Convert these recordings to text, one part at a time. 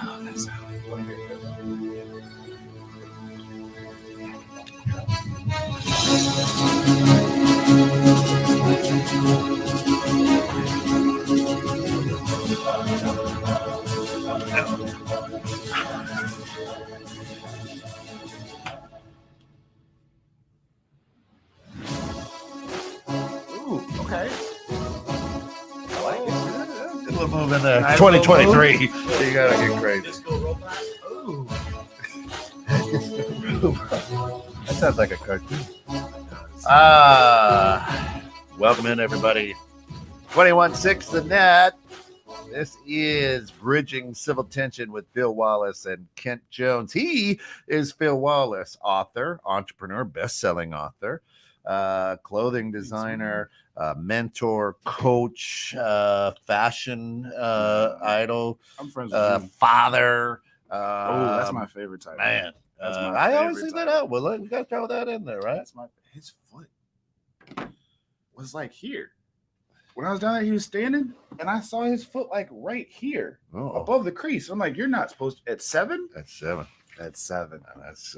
Oh, that's how you want to hear it. Ooh, okay. I like it. Good little move in there. Nice 2023. You gotta get crazy. Disco robot. Ooh. That sounds like a cartoon. Welcome in, everybody. 21.6 The Net. This is Bridging Civil Tension with Phil Wallace and Kent Jones. He is Phil Wallace, author, entrepreneur, best-selling author, clothing designer, mentor, coach, fashion idol, I'm friends with you. father. Oh, that's my favorite type. Man. That's my I always favorite leave that type. out. Well, we got to throw that in there, right? That's his foot was like here. When I was down there, he was standing, and I saw his foot like right here, above the crease. I'm like, you're not supposed to. At 7? That's 7. At 7. That's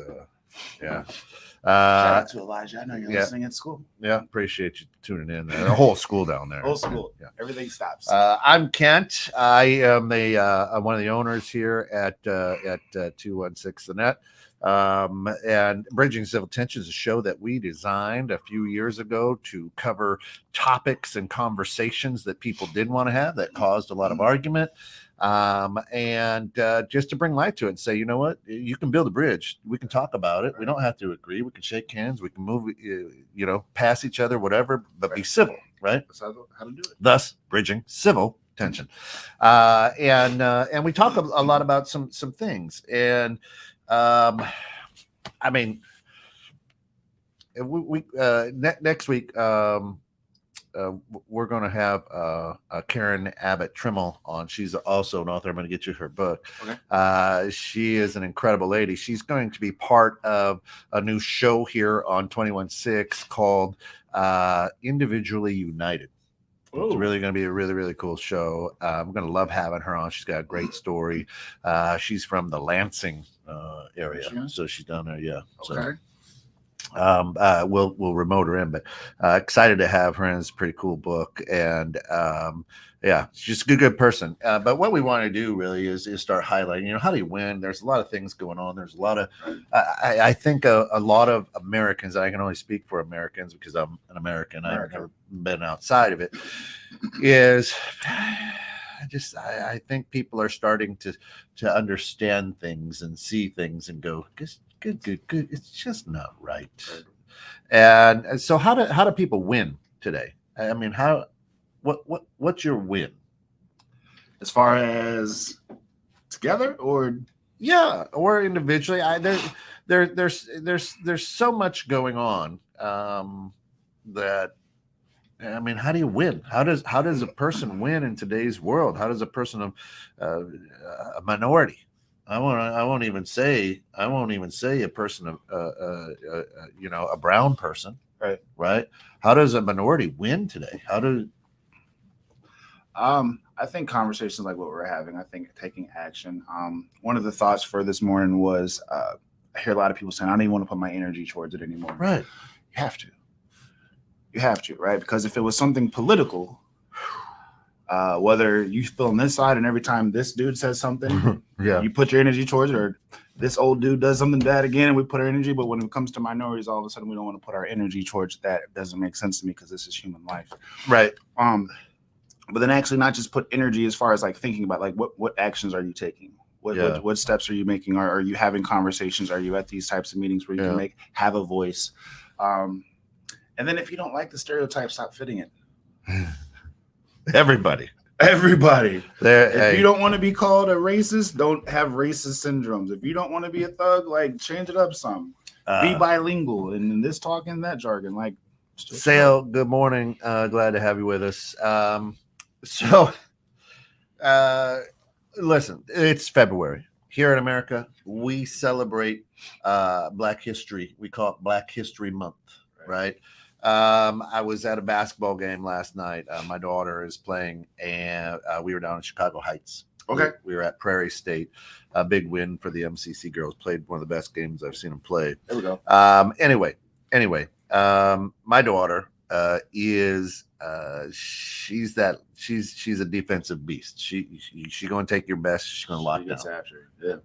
yeah. Shout out to Elijah. I know you're yeah. listening at school. Yeah, appreciate you tuning in. The whole school down there. Whole school. Yeah. Everything stops. I'm Kent. I am I'm one of the owners here at 216 The Net. And Bridging Civil Tension is a show that we designed a few years ago to cover topics and conversations that people didn't want to have that caused a lot of argument. And just to bring light to it and say, you know what, you can build a bridge. We can talk about it. We don't have to agree. We can shake hands. We can move, pass each other, whatever, but be civil, right? That's how to do it. Thus, bridging civil tension. And we talk a lot about some things. And I mean, next week, we're going to have Karen Abbott Trimmel on. She's also an author. I'm going to get you her book. Okay. She is an incredible lady. She's going to be part of a new show here on 21.6 called Individually United. Ooh. It's really going to be a really, really cool show. I'm going to love having her on. She's got a great story. She's from the Lansing area. So she's down there. Yeah. Okay. So, we'll remote her in, but excited to have her in. It's a pretty cool book, and yeah, she's just a good person. But what we want to do really is start highlighting, how do you win? There's a lot of things going on. There's a lot of, I think a lot of Americans, I can only speak for Americans because I'm an American. I've never been outside of it, is I think people are starting to understand things and see things and go, good. It's just not right. And so how do people win today? I mean, what's your win? As far as together or individually? There's so much going on that, I mean, how do you win? How does a person win in today's world? How does a person of a minority? I won't even say a person of a brown person, right? How does a minority win today? I think conversations like what we're having, I think taking action. One of the thoughts for this morning was I hear a lot of people saying, I don't even want to put my energy towards it anymore. Right. You have to, right? Because if it was something political, whether you feel on this side and every time this dude says something, you put your energy towards it, or this old dude does something bad again and we put our energy, but when it comes to minorities, all of a sudden we don't want to put our energy towards that. It doesn't make sense to me because this is human life. Right. But then actually not just put energy as far as like thinking about like what actions are you taking? What steps are you making? Are you having conversations? Are you at these types of meetings where you can have a voice? And then if you don't like the stereotype, stop fitting it. Everybody. If you don't want to be called a racist, don't have racist syndromes. If you don't want to be a thug, like change it up some. Be bilingual in this talk and that jargon. Like Sale, good morning. Glad to have you with us. Listen, it's February. Here in America, we celebrate Black History. We call it Black History Month, right? I was at a basketball game last night. My daughter is playing, and we were down in Chicago Heights. Okay. We were at Prairie State. A big win for the MCC girls. Played one of the best games I've seen them play. There we go. Anyway, my daughter is she's a defensive beast. She going to take your best. She's going to lock down. After. Yeah.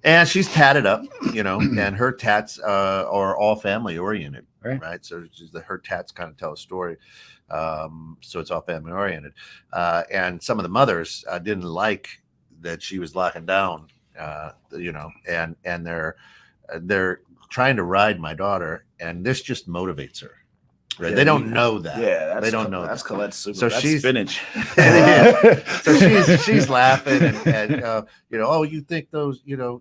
And she's tatted up, and her tats are all family oriented, right? So her tats kind of tell a story. So it's all family oriented. And some of the mothers didn't like that she was locking down, and they're trying to ride my daughter, and this just motivates her. Right? Yeah, they don't know that. Yeah, they don't know. That's Colette's super. So that's she's spinach. So she's laughing and oh, you think those you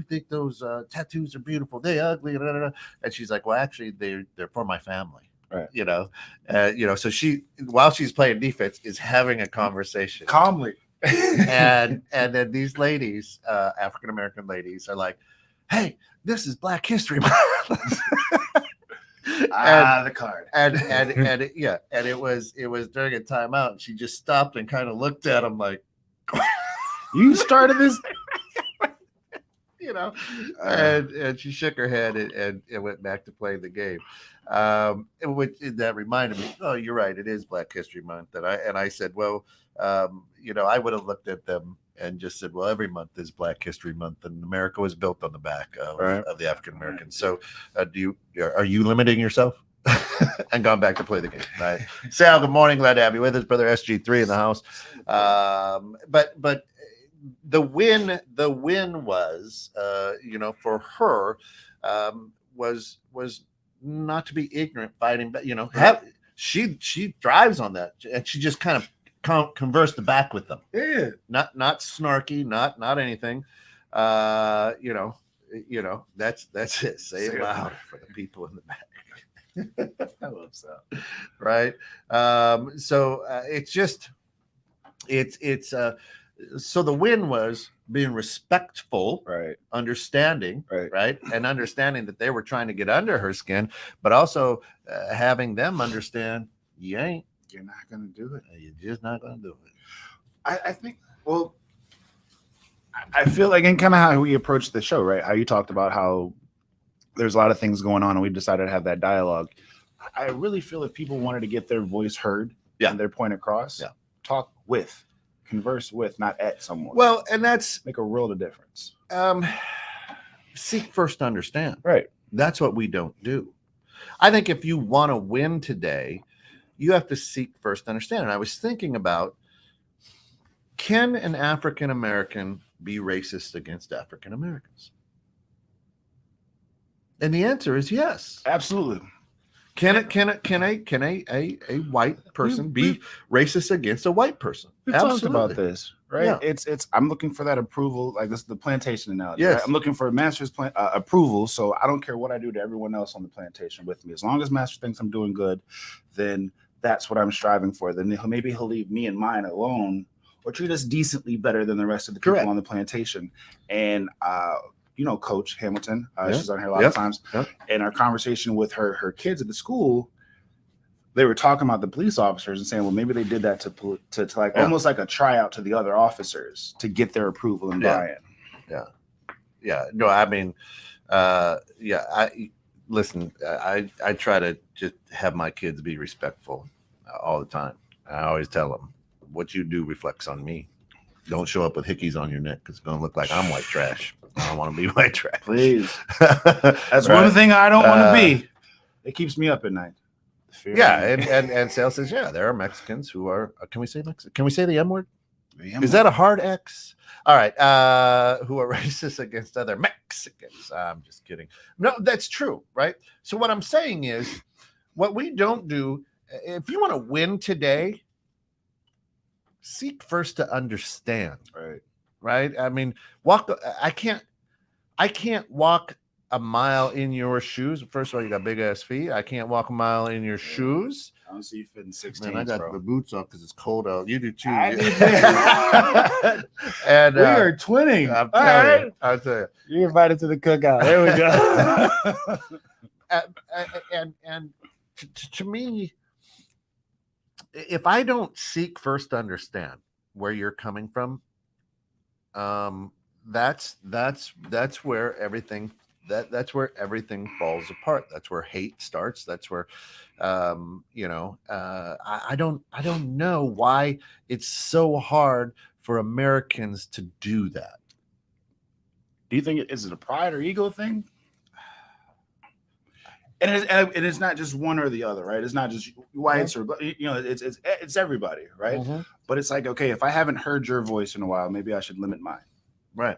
think those tattoos are beautiful? They ugly, and she's like, well, actually, they're for my family. Right. So she, while she's playing defense, is having a conversation calmly, and then these ladies, African American ladies, are like, hey, this is Black History Month. The card. And it was during a timeout, and she just stopped and kind of looked at him like, you started this. And she shook her head and went back to playing the game. That reminded me, oh, you're right, it is Black History Month. And I said, well, I would have looked at them and just said, well, every month is Black History Month, and America was built on the back of the African Americans. So are you limiting yourself? And gone back to play the game. Right. Sal, good morning. Glad to have you with us. Brother SG3 in the house. But the win was, for her, was not to be ignorant, fighting, but she thrives on that, and she just kind of conversed back with them. Yeah, not snarky, not anything. That's it. Say it loud for the people in the back. I love that. Right. So so the win was being respectful, right, understanding, right, and understanding that they were trying to get under her skin, but also having them understand you're not going to do it. You're just not going to do it. I think, well, I feel like, and kind of how we approached the show, right? How you talked about how there's a lot of things going on, and we decided to have that dialogue. I really feel if people wanted to get their voice heard and their point across, talk with, converse with, not at someone. Well, and that's make a world of difference. Seek first to understand. Right. That's what we don't do. I think if you want to win today, you have to seek first to understand. And I was thinking about, can an African American be racist against African Americans? And the answer is yes. Absolutely. Can a white person be racist against a white person? We've talked about this, right? Yeah. It's I'm looking for that approval, like this is the plantation analogy. Yes. Right? I'm looking for a master's approval, so I don't care what I do to everyone else on the plantation with me. As long as master thinks I'm doing good, then that's what I'm striving for. Then maybe he'll leave me and mine alone, or treat us decently better than the rest of the people on the plantation. And Coach Hamilton, she's on here a lot of times. Yep. In our conversation with her kids at the school, they were talking about the police officers and saying, well, maybe they did that to almost like a tryout to the other officers to get their approval and buy-in. Yeah. No, I mean, I try to just have my kids be respectful all the time. I always tell them, what you do reflects on me. Don't show up with hickeys on your neck because it's going to look like I'm white trash. I don't want to be white trash. Please. That's one thing I don't want to be. It keeps me up at night. And Sale says, there are Mexicans who are, can we say Mexican? Can we say the M word? Is that a hard X? All right. Who are racist against other Mexicans. I'm just kidding. No, that's true, right? So what I'm saying is, what we don't do, if you want to win today, seek first to understand. Right. I mean, I can't walk a mile in your shoes. First of all, you got big ass feet. I can't walk a mile in your shoes. I don't see you fitting 16. Man, I got the boots off because it's cold out. You do too. And we are twinning. I'll tell you. You're invited to the cookout. There we go. And to me, if I don't seek first to understand where you're coming from, That's where everything that's where everything falls apart. That's where hate starts. That's where I don't know why it's so hard for Americans to do that. Do you think is it a pride or ego thing? And it's not just one or the other, right? It's not just whites or it's everybody, right? Mm-hmm. But it's like, okay, if I haven't heard your voice in a while, maybe I should limit mine. Right.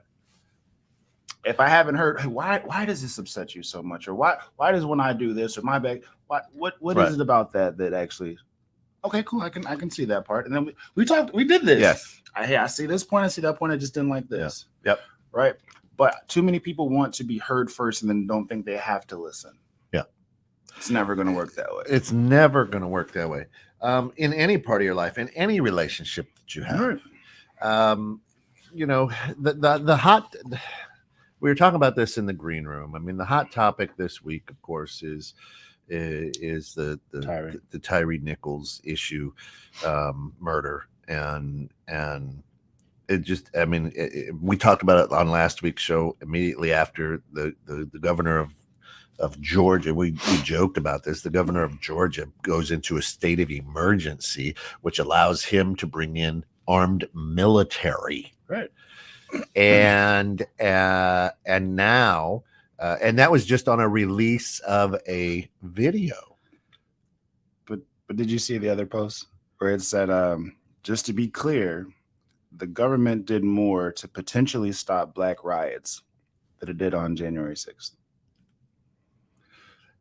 If I haven't heard, hey, why does this upset you so much, or why does when I do this or my back, what Right. is it about that actually? Okay, cool. I can see that part. And then we did this. Yes. I see this point. I see that point. I just didn't like this. Yep. Right. But too many people want to be heard first and then don't think they have to listen. Yeah. It's never going to work that way. It's never going to work that way. In any part of your life, in any relationship that you have. Right. The hot. We were talking about this in the green room. I mean, the hot topic this week, of course, is the Tyree Nichols issue, murder, and it just. I mean, we talked about it on last week's show immediately after the governor of Georgia. We joked about this. The governor of Georgia goes into a state of emergency, which allows him to bring in armed military. Right. And now, and that was just on a release of a video. But did you see the other post where it said, just to be clear, the government did more to potentially stop black riots than it did on January 6th.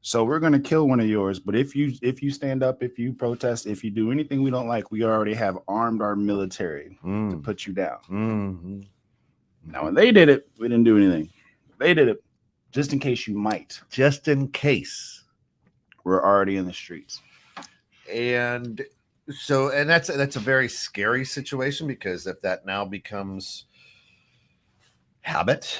So we're going to kill one of yours, but if you stand up, if you protest, if you do anything we don't like, we already have armed our military to put you down. Mm-hmm. Now, when they did it, we didn't do anything. They did it just in case you might. Just in case. We're already in the streets. And so, and that's a very scary situation, because if that now becomes habit.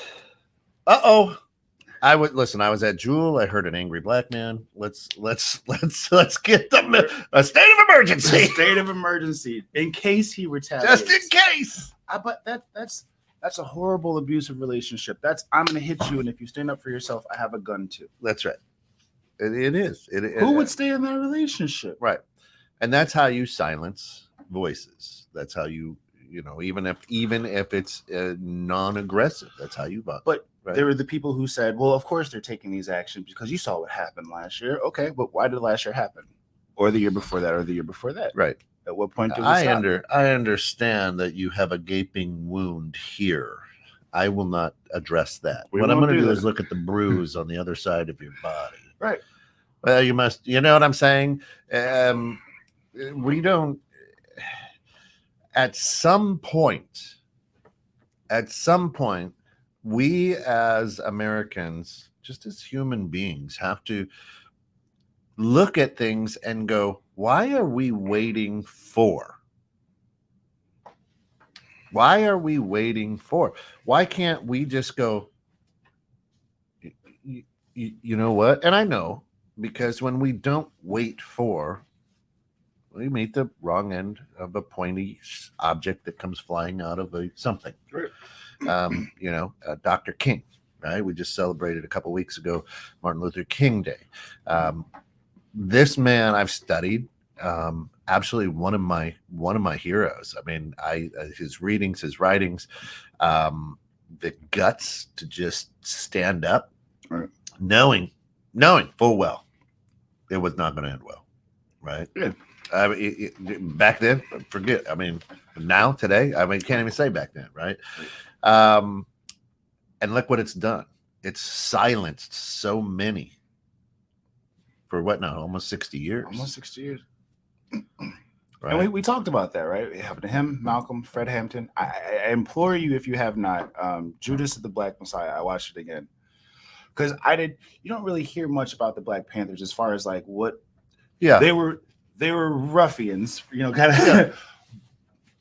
I was at Jewel. I heard an angry black man. Let's get a state of emergency. State of emergency in case he retaliates. Just in case. But that's a horrible abusive relationship. I'm going to hit you, and if you stand up for yourself, I have a gun too. That's right. It is. Who would stay in that relationship? Right. And that's how you silence voices. That's how you even if it's non-aggressive, that's how you vote. But right. There were the people who said, well, of course they're taking these actions because you saw what happened last year. Okay, but why did last year happen? Or the year before that, or the year before that? Right. At what point did we stop? I understand that you have a gaping wound here. I will not address that. What I'm going to do is look at the bruise on the other side of your body. Right. Well, you must, you know what I'm saying? We don't, at some point, we as Americans, just as human beings, have to look at things and go, why are we waiting for? Why are we waiting for? Why can't we just go, you know what? And I know, because when we don't wait for, we meet the wrong end of a pointy object that comes flying out of something. Right. Dr. King, right? We just celebrated a couple weeks ago, Martin Luther King Day. This man I've studied, absolutely one of my heroes. I mean, his readings, his writings, the guts to just stand up, right. knowing full well it was not going to end well, right? Yeah. Back then, forget. I mean, now, today, I mean, can't even say back then, right? And look what it's done. It's silenced so many. For what now? Almost 60 years. Almost 60 years. Right. And we talked about that, right? It happened to him, Malcolm, Fred Hampton. I implore you, if you have not, Judas of the Black Messiah. I watched it again because you don't really hear much about the Black Panthers as far as like what. Yeah. They were ruffians, kind of. Yeah.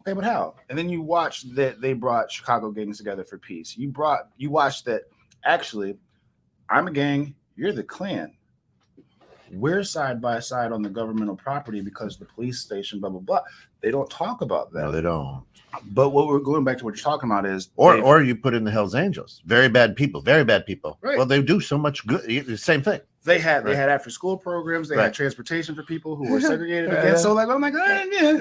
Okay, but how? And then you watch that they brought Chicago gangs together for peace. You watched that actually, I'm a gang, you're the Klan. we're side by side on the governmental property because the police station, blah blah blah. They don't talk about that. No, they don't. But what we're going back to what you're talking about is, or you put in the Hells Angels, very bad people. Right. Well, they do so much good. The same thing. They had after school programs. They Right. had transportation for people who were segregated again. So like I'm like, it's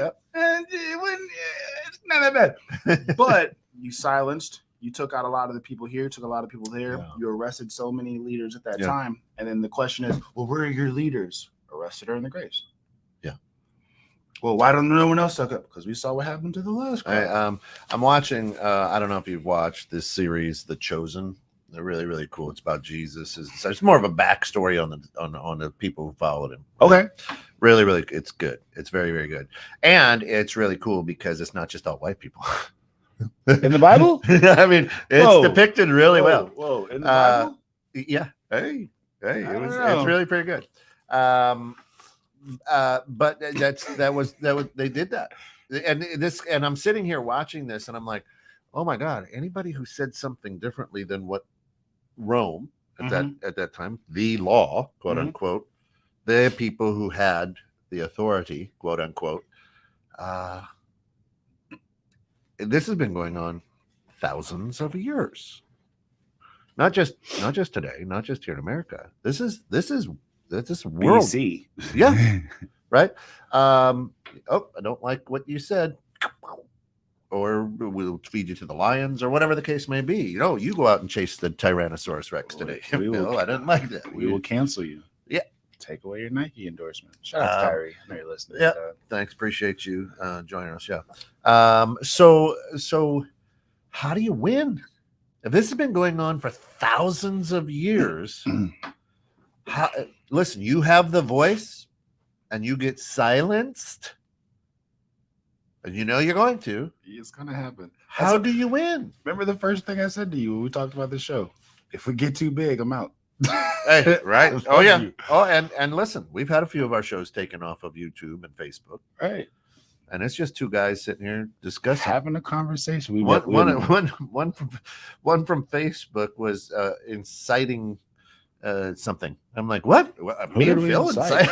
not that bad. But you silenced. You took out a lot of the people here. Took a lot of people there. Yeah. You arrested so many leaders at that Yeah. time. And then the question is, well, where are your leaders? Arrested or in the graves? Yeah. Well, why don't no one else suck up? Because we saw what happened to the last crowd. I'm watching. I don't know if you've watched this series, The Chosen. They're really, really cool. It's about Jesus. It's more of a backstory on the people who followed him. Okay. Really, really, it's good. It's very, very good, and it's really cool because it's not just all white people. In the Bible? I mean, it's depicted really well. Whoa, in the Bible? Yeah. Hey, It's really pretty good. But they did that, and I'm sitting here watching this, and I'm like, oh my God, anybody who said something differently than what Rome at that time, the law, quote unquote, the people who had the authority, quote unquote, this has been going on thousands of years. Not just today, not just here in America. This is world. BC. Yeah. Right. I don't like what you said. Or we'll feed you to the lions, or whatever the case may be. You go out and chase the Tyrannosaurus Rex today. I didn't like that. We will cancel you. Yeah. Take away your Nike endorsement. Shout out to Kyrie. I know you're listening. Yeah. Thanks. Appreciate you joining us. Yeah. So how do you win? If this has been going on for thousands of years, listen, you have the voice and you get silenced. And you're going to. It's going to happen. How do you win? Remember the first thing I said to you when we talked about the show? If we get too big, I'm out. Hey, right? Oh, yeah. Oh, and listen, we've had a few of our shows taken off of YouTube and Facebook. Right. And it's just two guys sitting here discussing. Having a conversation. One from Facebook was inciting something. I'm like, what? Me and Phil incite?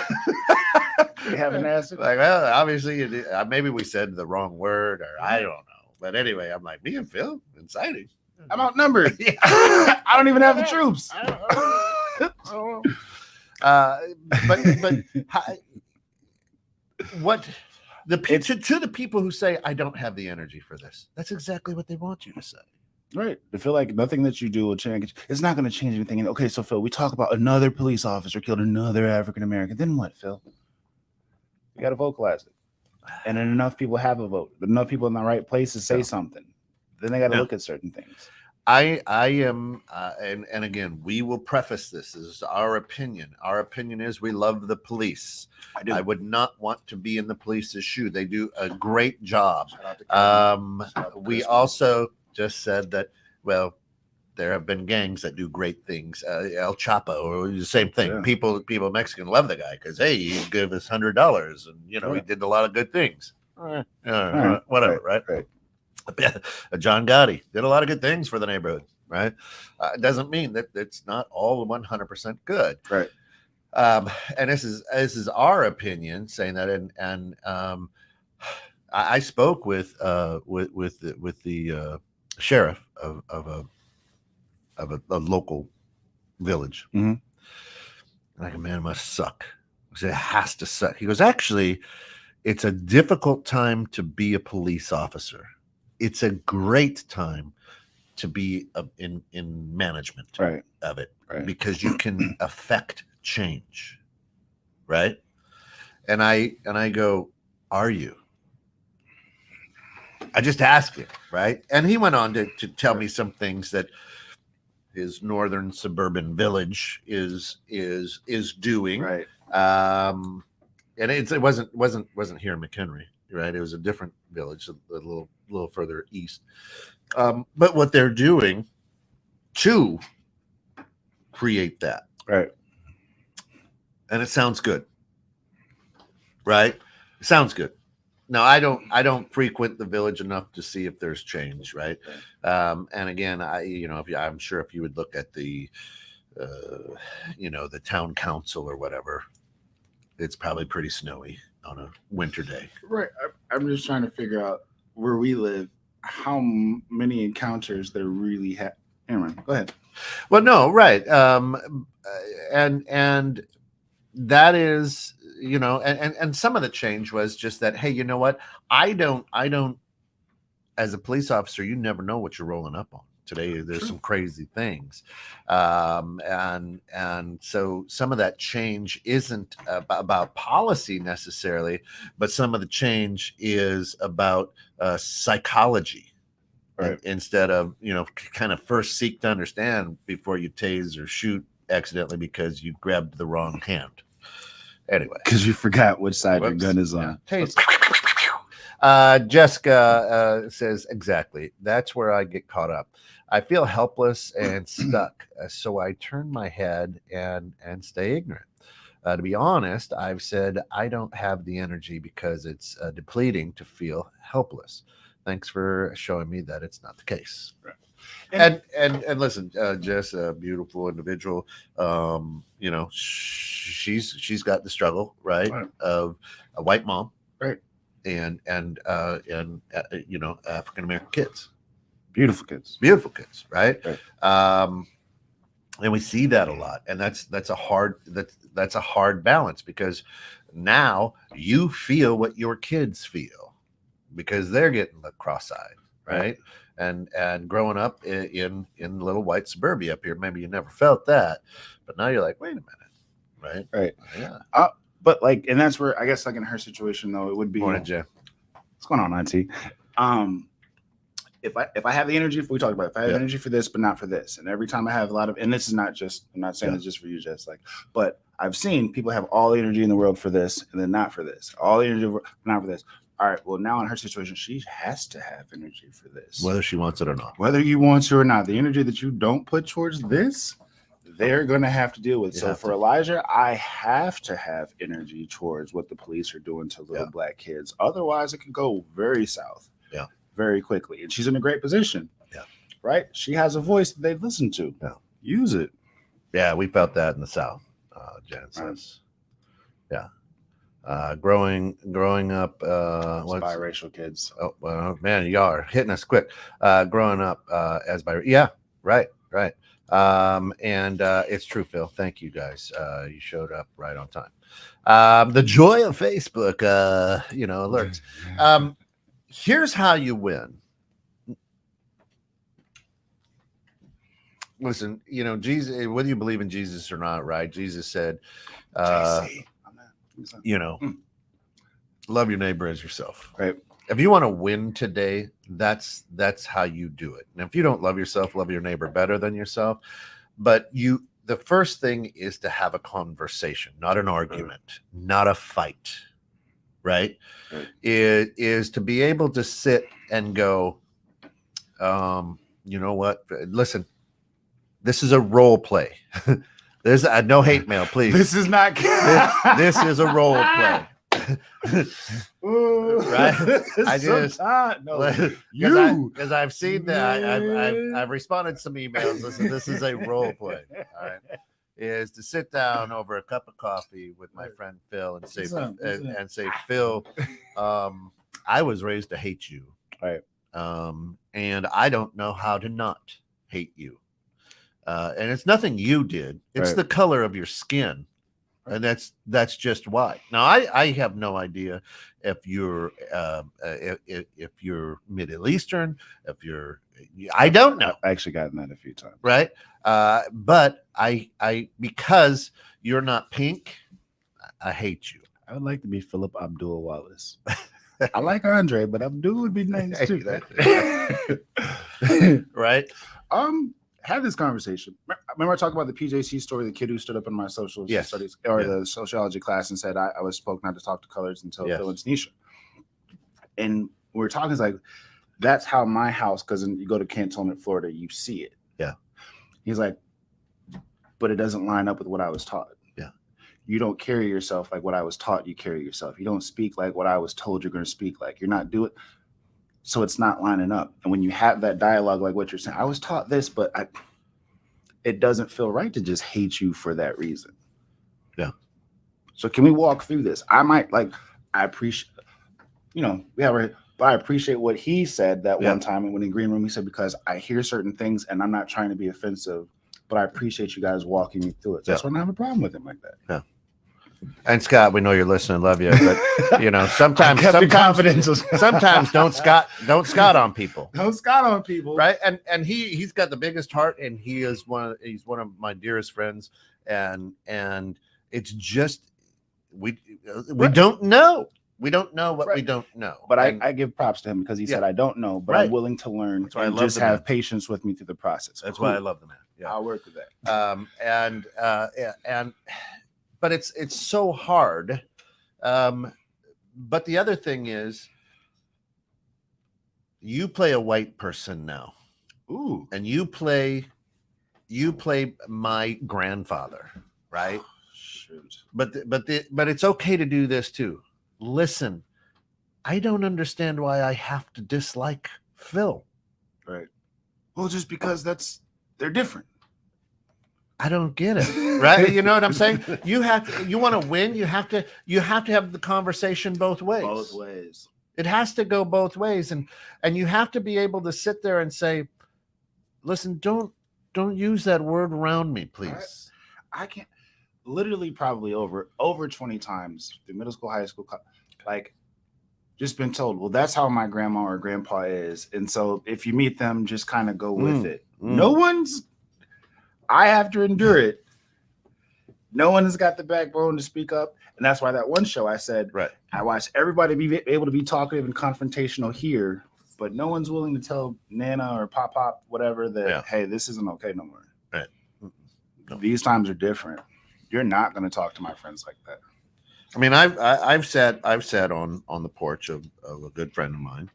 We haven't asked it. Like, well, obviously, maybe we said the wrong word, or I don't know. But anyway, I'm like, me and Phil inciting. I'm outnumbered. I don't even have the troops. What to the people who say I don't have the energy for this? That's exactly what they want you to say. Right. To feel like nothing that you do will change. It's not going to change anything. And okay, so Phil, we talk about another police officer killed another African American. Then what, Phil? You got to vocalize it. And then enough people have a vote. Enough people in the right place to say something. Then they got to look at certain things. I am, and again, we will preface this. This is our opinion. Our opinion is we love the police. I would not want to be in the police's shoe. They do a great job. We also just said that, well, there have been gangs that do great things. El Chapo, or the same thing. Yeah. People Mexican love the guy because, hey, he gave us $100 and, he did a lot of good things. Whatever, right? John Gotti did a lot of good things for the neighborhood, right? It doesn't mean that it's not all 100% good. Right. And this is our opinion saying that, and I spoke with the sheriff of a local village. Mm-hmm. And I go, man, it must suck. I said, it has to suck. He goes, actually, it's a difficult time to be a police officer. It's a great time to be in management of it, because you can affect change, right? And I go, are you? I just asked him, right? And he went on to tell me some things that his northern suburban village is doing, right? And it wasn't here in McHenry, right? It was a different village, a little further east. But what they're doing to create that, right? And it sounds good, right? It sounds good. Now, I don't frequent the village enough to see if there's change, right? And again, I'm sure if you would look at the, the town council or whatever, it's probably pretty snowy on a winter day. Right. I'm just trying to figure out where we live, how many encounters there really have. Anyway, go ahead. Well, no, right. And that is, and some of the change was just that, hey, you know what? I don't, as a police officer, you never know what you're rolling up on. Today, there's some crazy things. And so some of that change isn't about policy necessarily, but some of the change is about psychology. Right. Instead of, kind of first seek to understand before you tase or shoot accidentally because you grabbed the wrong hand. Anyway. Because you forgot which side your gun is on. Yeah. Jessica says, exactly. That's where I get caught up. I feel helpless and stuck. So I turn my head and stay ignorant. To be honest, I've said I don't have the energy because it's depleting to feel helpless. Thanks for showing me that it's not the case. Right. And listen, Jess, a beautiful individual. She's got the struggle, right, of a white mom, right, and African American kids, beautiful kids, right. And we see that a lot, and that's a hard balance, because now you feel what your kids feel because they're getting the cross-eyed, right? And growing up in little white suburbia up here, maybe you never felt that, but now you're like, wait a minute, right? Yeah. But like, and that's where I guess, like in her situation though, it would be. Morning, Jay. What's going on, Auntie? If I have the energy, if we talk about it, if I have energy for this, but not for this, and every time I have a lot of, and this is not just, I'm not saying it's just for you, Jess, like, but I've seen people have all the energy in the world for this, and then not for this, all the energy, not for this. All right, well, now in her situation, she has to have energy for this, whether she wants it or not. Whether you want to or not, the energy that you don't put towards this, they're going to have to deal with. So for Elijah, I have to have energy towards what the police are doing to little black kids. Otherwise, it could go very south. Very quickly. And she's in a great position. Right? She has a voice that they listen to. Use it. Yeah, we felt that in the South, Jen says. Growing up biracial kids. Oh, well, man, y'all are hitting us quick. Growing up as biracial. Right. And it's true, Phil. Thank you guys. You showed up right on time. The joy of Facebook, alerts. Here's how you win. Listen, Jesus, whether you believe in Jesus or not, right? Jesus said, love your neighbor as yourself. Right. If you want to win today, that's how you do it. And if you don't love yourself, love your neighbor better than yourself. But the first thing is to have a conversation, not an argument, not a fight. Right? It is to be able to sit and go, you know what? Listen, this is a role play. There's no hate mail, please. This is not. This is a role play. Right? Because I've seen that. I've responded to some emails. Listen, this is a role play. All right. Is to sit down over a cup of coffee with my friend Phil and say, Phil, I was raised to hate you. Right. And I don't know how to not hate you. And it's nothing you did. It's the color of your skin. And that's just why. Now I have no idea if you're Middle Eastern, I don't know. I've actually gotten that a few times. Right. But I because you're not pink, I hate you. I would like to be Philip Abdul Wallace. I like Andre, but Abdul would be nice too. Right. Had this conversation. Remember I talked about the PJC story, the kid who stood up in my social studies or the sociology class and said I was spoke not to talk to colors until Phil and Tanisha. And we were talking, it's like, that's how my house, because you go to Cantonment, Florida, you see it. Yeah. He's like, but it doesn't line up with what I was taught. Yeah. You don't carry yourself like what I was taught you carry yourself. You don't speak like what I was told you're going to speak like. You're not doing. So it's not lining up. And when you have that dialogue, like what you're saying, I was taught this, but it doesn't feel right to just hate you for that reason. Yeah. So can we walk through this? I might like, I appreciate, but I appreciate what he said that one time when in green room. He said, because I hear certain things and I'm not trying to be offensive, but I appreciate you guys walking me through it. So that's why I don't have a problem with him like that. Yeah. And Scott, we know you're listening, love you, but sometimes don't Scott on people. Don't Scott on people. Right. And he's got the biggest heart, and he's one of my dearest friends. And it's just we don't know. We don't know what we don't know. But I give props to him because he said, I don't know, but I'm willing to learn and just have patience with me through the process. That's why I love the man. Yeah. I'll work with that. But it's so hard. But the other thing is, you play a white person now. Ooh. And you play my grandfather, right? Shoot. But it's okay to do this too. Listen, I don't understand why I have to dislike Phil. Right. Well, just because they're different. I don't get it. Right? You know what I'm saying? You want to win, you have to have the conversation both ways. Both ways. It has to go both ways. And you have to be able to sit there and say, listen, don't use that word around me, please. I can't literally probably over 20 times through middle school, high school, like just been told, well, that's how my grandma or grandpa is. And so if you meet them, just kind of go with it. I have to endure it. No one has got the backbone to speak up. And that's why that one show I said, I watched everybody be able to be talkative and confrontational here, but no one's willing to tell Nana or Pop, whatever, that, hey, this isn't okay no more. Right. No. These times are different. You're not going to talk to my friends like that. I mean, I've sat on the porch of a good friend of mine,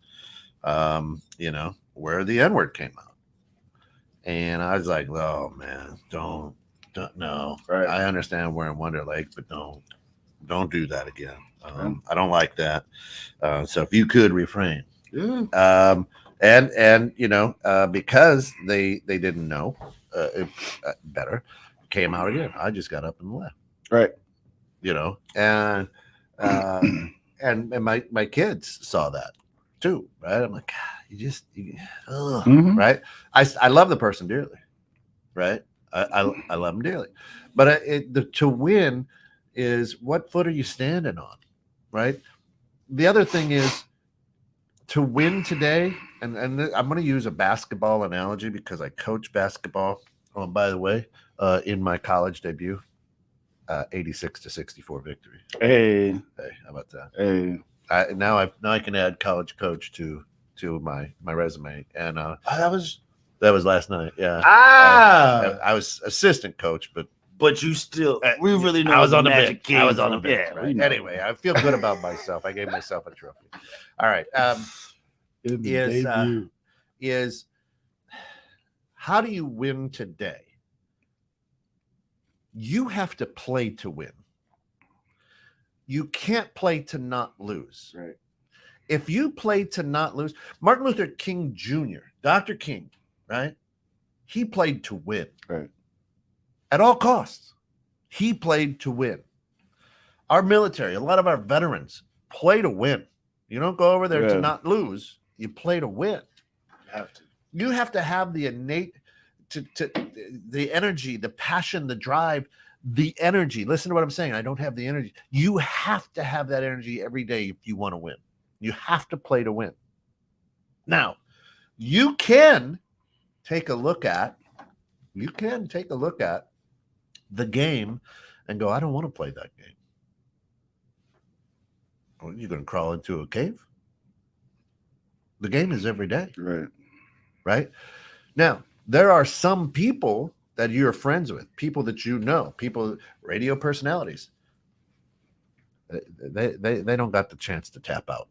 where the N-word came out. And I was like, oh man, don't no. Right. I understand we're in Wonder Lake, but don't do that again. I don't like that. So if you could refrain. Yeah. Because they didn't know better, came out again. I just got up and left. Right. And my kids saw that too, right? I'm like, right? I love the person dearly, right? I love him dearly, but to win is, what foot are you standing on, right? The other thing is to win today, and I'm going to use a basketball analogy because I coach basketball. Oh, and by the way, in my college debut, 86-64 victory. Hey, how about that? Hey, now I can add college coach to my resume, and that was last night. Yeah. I was assistant coach, but you still, we really know. I was on the bench. I was on the bench. Yeah, right? Anyway, I feel good about myself. I gave myself a trophy. All right. Is how do you win today? You have to play to win. You can't play to not lose. Right. If you play to not lose, Martin Luther King Jr., Dr. King, right? He played to win. Right. At all costs. He played to win. Our military, a lot of our veterans play to win. You don't go over there to not lose. You play to win. You have to. You have to have the innate, the energy, the passion, the drive, the energy. Listen to what I'm saying. I don't have the energy. You have to have that energy every day if you want to win. You have to play to win. Now, you can take a look at the game and go, I don't want to play that game. Well, you're going to crawl into a cave? The game is every day. Right? Now, there are some people that you're friends with, people that you know, people, radio personalities. They don't got the chance to tap out.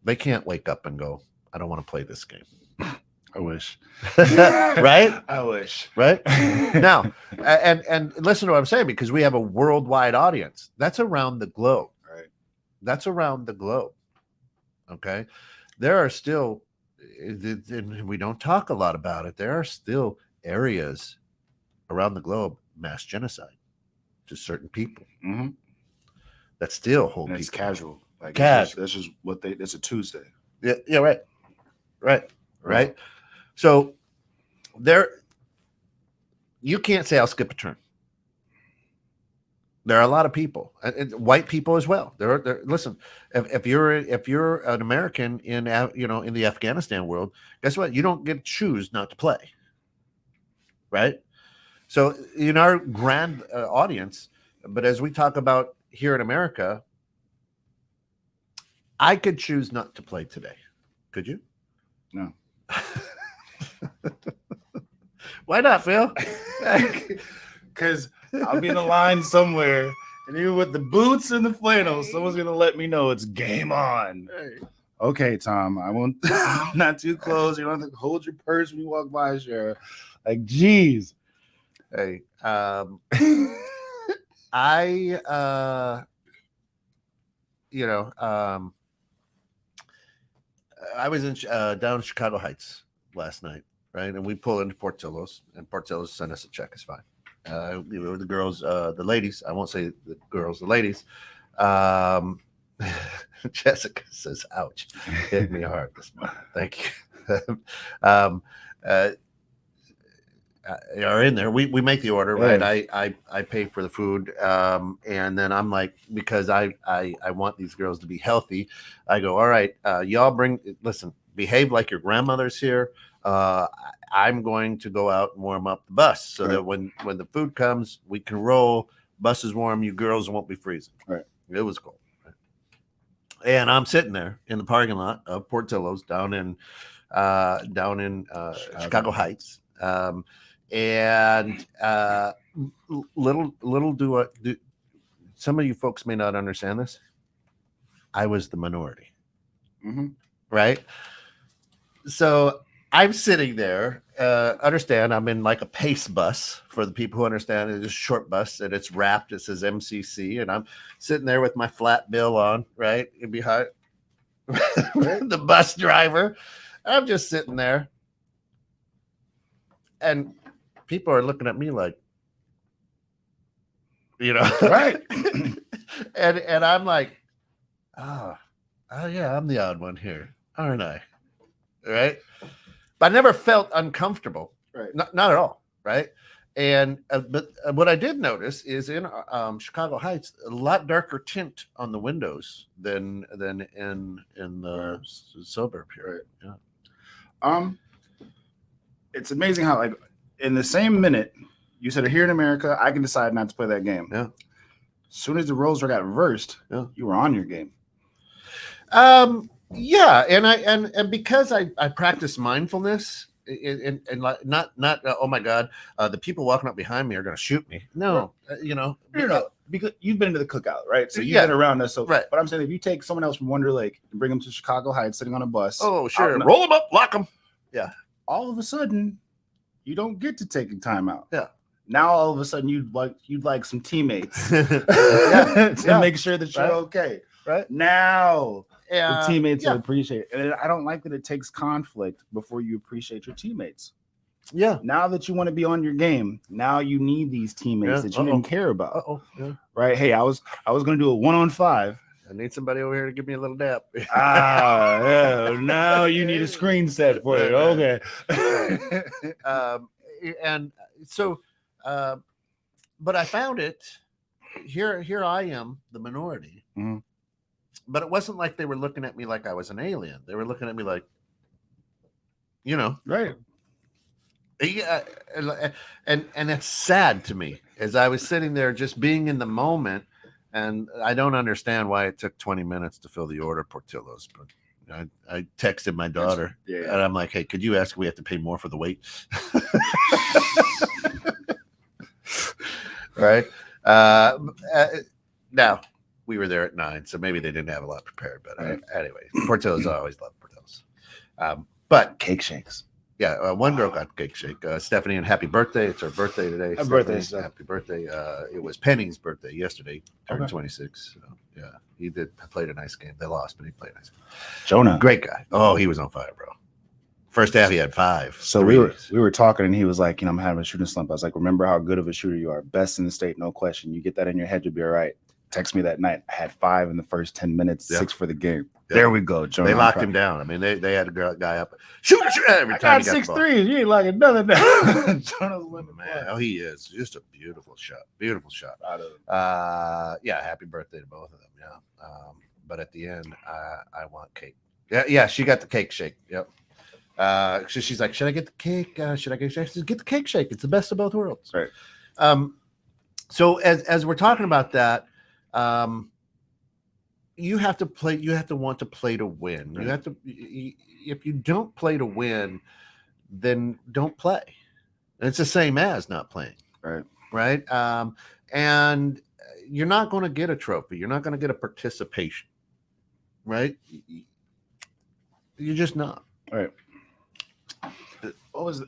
They can't wake up and go, I don't want to play this game. I wish. Right? I wish. Right? Now, and listen to what I'm saying, because we have a worldwide audience. That's around the globe. Right. That's around the globe. Okay? There are still, and we don't talk a lot about it, there are still areas around the globe, mass genocide to certain people. Mm-hmm. that still hold and people. It's casual. Like Casual. That's just what it's a Tuesday. Yeah, right. So you can't say I'll skip a turn. There are a lot of people, and white people as well. Listen, if you're an American in the Afghanistan world, guess what? You don't get to choose not to play, right? So in our grand audience, but as we talk about here in America, I could choose not to play today. Could you? No. Why not, Phil? Because I'll be in a line somewhere, and even with the boots and the flannels, someone's gonna let me know it's game on. Okay, Tom, I won't. Not too close. You don't have to hold your purse when you walk by. Sure, like, geez. Hey, I I was in down in Chicago Heights last night, right? And we pull into Portillo's, and Portillo's sent us a check. It's fine. The girls, the ladies. I won't say the girls, the ladies. Jessica says, "Ouch, hit me hard this morning." Thank you. Are in there. We make the order, right? I pay for the food, and then I'm like, because I want these girls to be healthy. I go, all right, y'all listen, behave like your grandmother's here. I'm going to go out and warm up the bus so that when the food comes, we can roll. Bus is warm. You girls won't be freezing. Right. It was cold. Right? And I'm sitting there in the parking lot of Portillo's down in Chicago Heights. And little do some of you folks may not understand this. I was the minority, right? So I'm sitting there. Understand? I'm in like a pace bus for the people who understand. It's a short bus and it's wrapped. It says MCC, and I'm sitting there with my flat bill on, right, and behind the bus driver. I'm just sitting there, and people are looking at me like, right? and I'm like, oh yeah, I'm the odd one here, aren't I? Right? But I never felt uncomfortable, right? Not at all, right? And but what I did notice is in Chicago Heights, a lot darker tint on the windows than in the suburb here. Right. Yeah. It's amazing how, like, in the same minute you said, here in America, I can decide not to play that game. Yeah. As soon as the roles got reversed, you were on your game. Yeah, and because I practice mindfulness and not oh my God, the people walking up behind me are going to shoot me. No, because you've been to the cookout, right? So you've been around us. So, right. But I'm saying, if you take someone else from Wonder Lake and bring them to Chicago Heights, sitting on a bus, oh sure, roll them up, lock them. Yeah. All of a sudden, you don't get to take a time out. Yeah. Now all of a sudden you'd like some teammates to make sure that you're okay. Right. Now the teammates will appreciate it. And I don't like that it takes conflict before you appreciate your teammates. Yeah. Now that you want to be on your game, now you need these teammates that you didn't care about. Yeah. Right. Hey, I was going to do a 1-on-5. I need somebody over here to give me a little dap. Yeah. Now you need a screen set for it. Okay. And so, but I found it here. I am the minority, but it wasn't like they were looking at me like I was an alien. They were looking at me like, right. Yeah, and it's sad to me as I was sitting there just being in the moment, and I don't understand why it took 20 minutes to fill the order Portillo's, but I texted my daughter and I'm like, hey, could you ask if we have to pay more for the wait? Right. Now we were there at 9, so maybe they didn't have a lot prepared, but anyway, Portillo's, I always love Portillo's. But cake shakes. Yeah, one girl got cake shake. Stephanie, and happy birthday. It's her birthday today. Happy birthday. Happy birthday. It was Penny's birthday yesterday. Turned 26. So, yeah, he played a nice game. They lost, but he played a nice game. Jonah. Great guy. Oh, he was on fire, bro. First half, he had 5. So we were talking, and he was like, I'm having a shooting slump. I was like, remember how good of a shooter you are. Best in the state, no question. You get that in your head, you'll be all right. text me that night. I had 5 in the first 10 minutes, 6 for the game. Yeah. There we go. Jonah, they locked him down. I mean, they had a guy up. Shoot every time. I got 6 threes. You ain't locking nothing down. Jonah's winning. Man, oh, he is just a beautiful shot. Beautiful shot. Yeah, happy birthday to both of them. Yeah. But at the end, I want cake. Yeah, she got the cake shake. Yep. So she's like, should I get the cake? Should I get the shake? She says, get the cake shake. It's the best of both worlds. Right. So as we're talking about that, you have to play. You have to want to play to win. Right. You have to. If you don't play to win, then don't play. And it's the same as not playing. Right. Right. And you're not going to get a trophy. You're not going to get a participation. Right. You're just not. Right.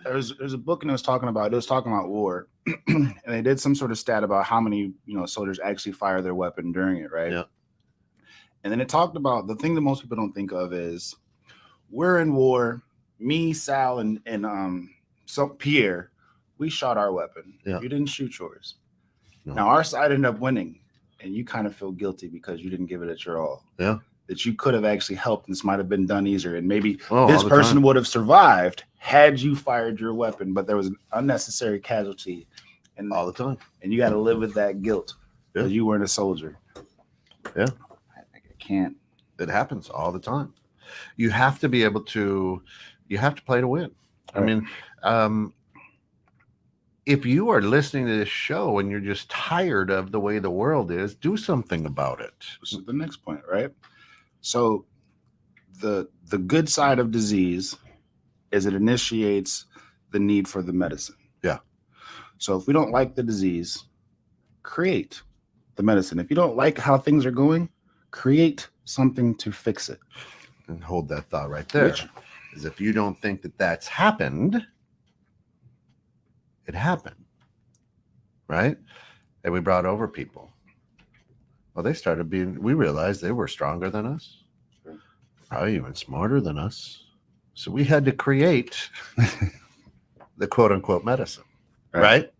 There's a book and it was talking about war, and they did some sort of stat about how many soldiers actually fire their weapon during it, right? Yeah. And then it talked about the thing that most people don't think of is we're in war. Me, Sal, and Pierre, we shot our weapon. Yeah. You didn't shoot yours. No. Now our side ended up winning, and you kind of feel guilty because you didn't give it at your all. Yeah. That you could have actually helped, and this might have been done easier, and maybe this person would have survived had you fired your weapon, but there was an unnecessary casualty, and all the time, and you got to live with that guilt because you weren't a soldier. Yeah, I can't. It happens all the time. You have to be able to. You have to play to win. Right. I mean, if you are listening to this show and you're just tired of the way the world is, do something about it. This is the next point, right? So the good side of disease is it initiates the need for the medicine. Yeah. So if we don't like the disease, create the medicine. If you don't like how things are going, create something to fix it. And hold that thought right there. Is if you don't think that that's happened, it happened. Right? And we brought over people. Well, we realized they were stronger than us, probably even smarter than us. So we had to create the quote unquote medicine. Right.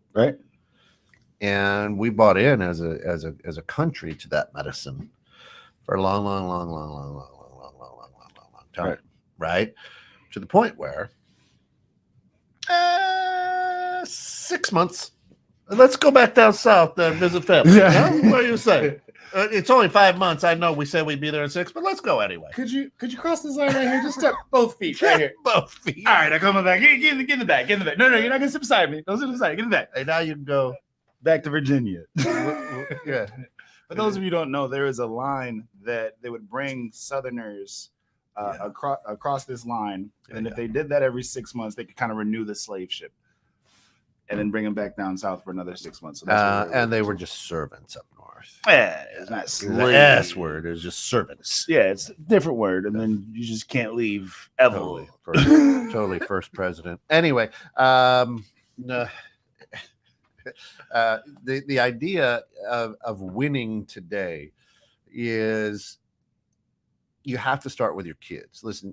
And we bought in as a country to that medicine for a long time. Right. To the point where 6 months. Let's go back down south and visit family. Yeah. What do you say? It's only 5 months. I know we said we'd be there in 6, but let's go anyway. Could you cross this line right here? Just step both feet right here. Both feet. All right, I'm coming back. Get in the back. Get in the back. No, you're not gonna sit beside me. Don't sit beside me. Get in the back. Hey, now you can go back to Virginia. Yeah. For those of you who don't know, there is a line that they would bring Southerners across this line, and if they did that every 6 months, they could kind of renew the slave ship. And then bring them back down south for another 6 months. So and they were just servants up north. Yeah, it's not slave. The S word is just servants. Yeah, it's a different word, and then you just can't leave ever. Totally first president. Anyway, the idea of winning today is you have to start with your kids. Listen,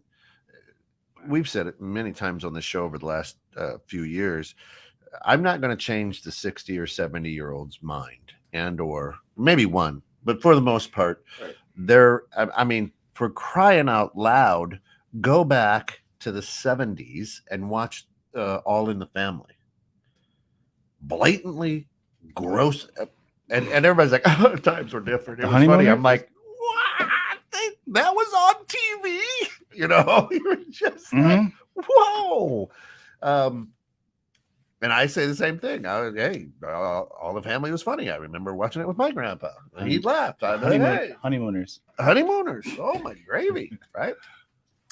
we've said it many times on the show over the last few years. I'm not going to change the 60 or 70-year-old's mind or maybe one, but for the most part, for crying out loud, go back to the 70s and watch All in the Family. Blatantly gross. And everybody's like, oh, times were different. It was funny. I'm like, what? That was on TV? You're just like, whoa. And I say the same thing. All the Family was funny. I remember watching it with my grandpa. And he laughed. Honeymooners. Oh, my gravy. Right?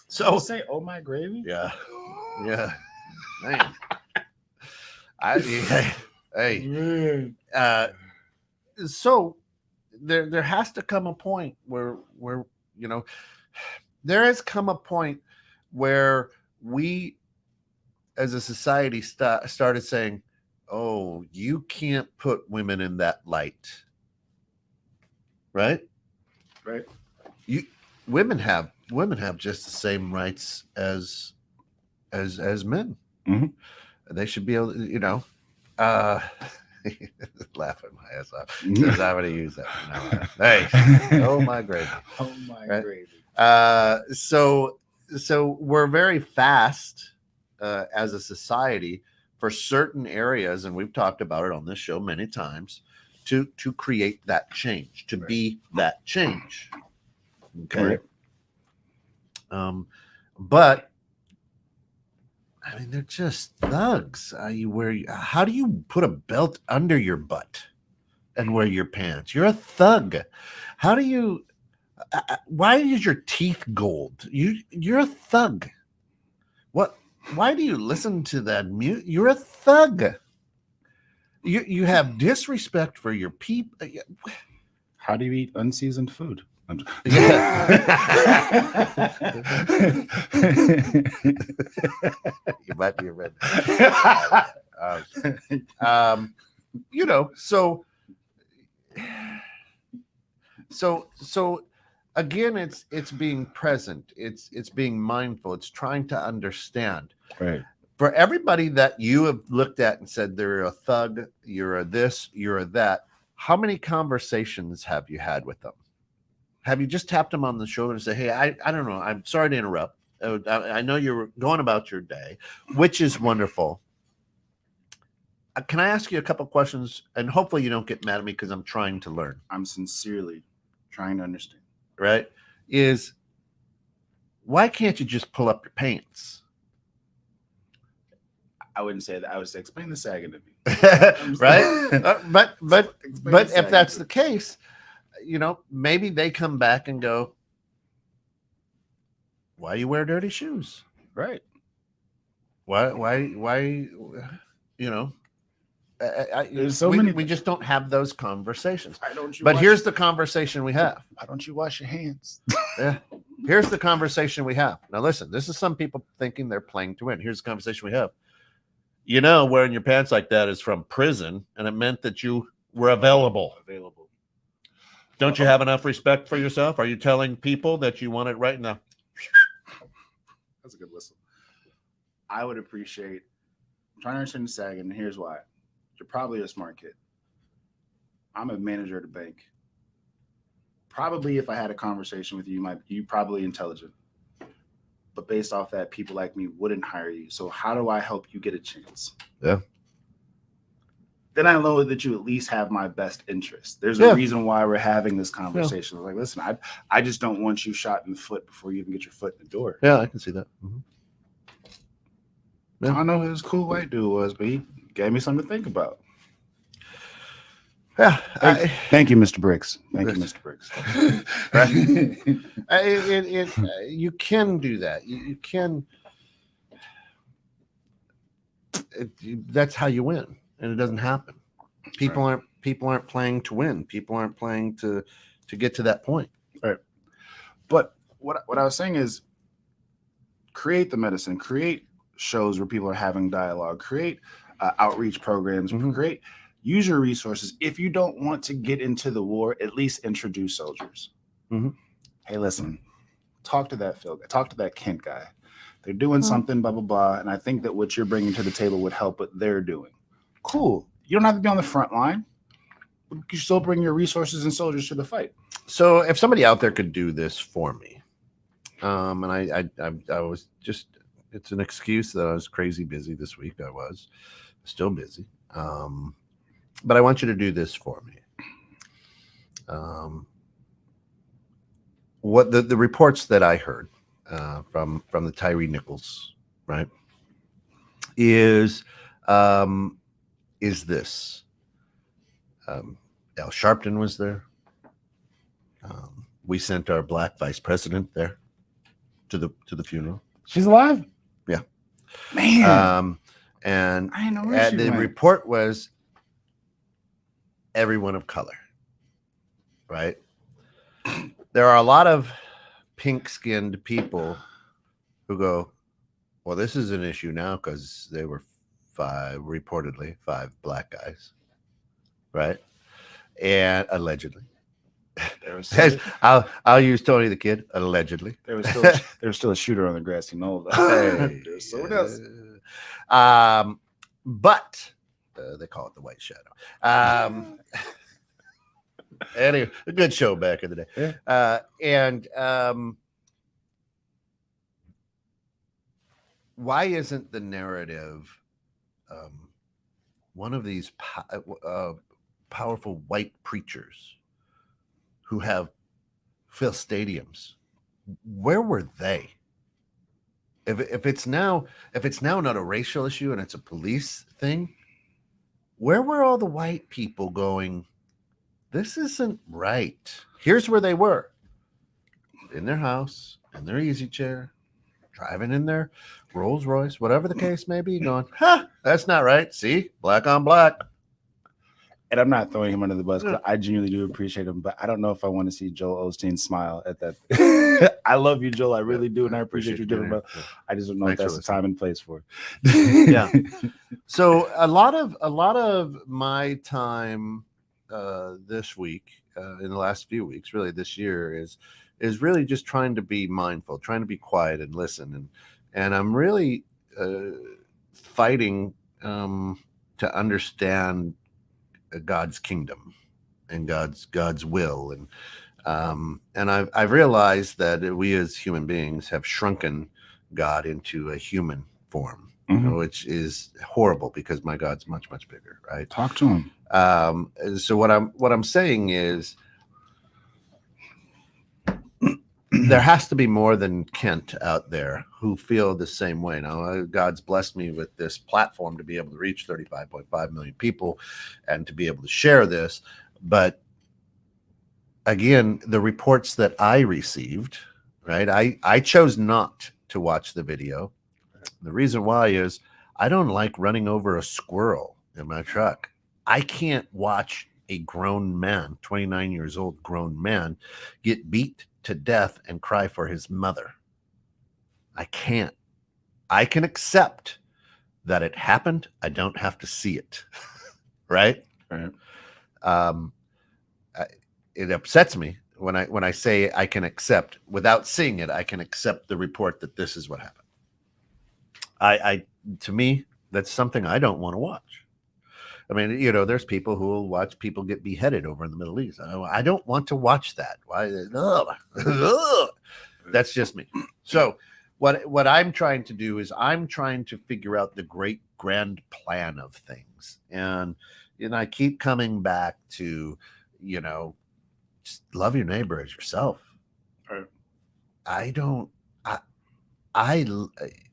So say, oh, my gravy? Yeah. Yeah. Man. So there has to come a point where there has come a point where we as a society started saying, oh, you can't put women in that light. Right. Women have just the same rights as men. Mm-hmm. They should be able to, Laughing my ass off. Says I'm going to use that from now on. Hey, oh my gravy. Oh my Right? gravy. So we're very fast as a society for certain areas, and we've talked about it on this show many times, to create that change, to be that change. Okay. Right. But I mean, they're just thugs. How do you put a belt under your butt and wear your pants? You're a thug. How do you? Why is your teeth gold? You're a thug. What? Why do you listen to that music? You're a thug. You have disrespect for your people. How do you eat unseasoned food? Yeah. You might be a red. So again, it's being present. It's being mindful. It's trying to understand. Right. For everybody that you have looked at and said they're a thug, you're a this, you're a that. How many conversations have you had with them? Have you just tapped them on the shoulder and say, hey, I don't know. I'm sorry to interrupt. I know you're going about your day, which is wonderful. Can I ask you a couple questions? And hopefully you don't get mad at me because I'm trying to learn. I'm sincerely trying to understand. Right? Why can't you just pull up your pants? I wouldn't say that. I would say explain the sagging to me. Right? But if that's the case, maybe they come back and go, why you wear dirty shoes? Right. Why, there's so many. We just don't have those conversations. But here's the conversation we have. Why don't you wash your hands? Yeah. Here's the conversation we have. Now, listen, this is some people thinking they're playing to win. Here's the conversation we have. Wearing your pants like that is from prison, and it meant that you were available. Don't you have enough respect for yourself? Are you telling people that you want it right now? That's a good whistle. I would appreciate trying to understand the sagging, and here's why. You're probably a smart kid. I'm a manager at a bank. Probably if I had a conversation with you, you're probably intelligent. But based off that, people like me wouldn't hire you. So how do I help you get a chance? Yeah. Then I know that you at least have my best interest. There's a reason why we're having this conversation. Yeah. Like, listen, I just don't want you shot in the foot before you even get your foot in the door. Yeah, I can see that. Mm-hmm. Yeah. I don't know who this cool white dude was, but he gave me something to think about. Yeah. Thank you, Mr. Briggs. Thank you, Mr. Briggs. You can do that. You can. That's how you win. And it doesn't happen. People aren't playing to win. People aren't playing to get to that point. Right. But what I was saying is create the medicine, create shows where people are having dialogue, create outreach programs, use your resources. If you don't want to get into the war, at least introduce soldiers. Mm-hmm. Hey, listen, talk to that Phil guy, talk to that Kent guy. They're doing something, blah, blah, blah. And I think that what you're bringing to the table would help what they're doing. Cool. You don't have to be on the front line. You still bring your resources and soldiers to the fight. So if somebody out there could do this for me, and I was just, it's an excuse that I was crazy busy this week. I was still busy. But I want you to do this for me. What the reports that I heard from the Tyree Nichols, right, is this. Al Sharpton was there. We sent our black vice president there to the funeral. She's alive? Yeah. Man. And I know where she the went. report was everyone of color, right? There are a lot of pink-skinned people who go, well, this is an issue now because they were reportedly five black guys, right? And allegedly. I'll use Tony the Kid, allegedly. There was still a shooter on the grassy knoll. Hey, there's someone else. But They call it the White Shadow. Anyway, a good show back in the day. Why isn't the narrative one of these powerful white preachers who have filled stadiums? Where were they? If it's now not a racial issue and it's a police thing, where were all the white people going? This isn't right. Here's where they were: in their house, in their easy chair, driving in their Rolls Royce, whatever the case may be, going, that's not right. See, black on black. And I'm not throwing him under the bus because I genuinely do appreciate him, but I don't know if I want to see Joel Osteen smile at that. I love you, Joel. I really do, and I appreciate you doing it. I just don't know if that's the time and place for it. Yeah. So a lot of my time this week, in the last few weeks, really this year, is really just trying to be mindful, trying to be quiet and listen, and I'm really fighting to understand God's kingdom and God's will, and I've realized that we as human beings have shrunken God into a human form, which is horrible because my God's much bigger, right? Talk to him. So what I'm saying is, there has to be more than Kent out there who feel the same way. Now, God's blessed me with this platform to be able to reach 35.5 million people and to be able to share this. But again, the reports that I received, right? I chose not to watch the video. The reason why is I don't like running over a squirrel in my truck. I can't watch a grown man, 29 years old grown man, get beat to death and cry for his mother. I can't. I can accept that it happened. I don't have to see it. Right? It upsets me when I say I can accept without seeing it. I can accept the report that this is what happened. To me, that's something I don't want to watch. I mean, there's people who will watch people get beheaded over in the Middle East. I don't want to watch that. Why? That's just me. So what I'm trying to do is I'm trying to figure out the great grand plan of things. And I keep coming back to, just love your neighbor as yourself. Right.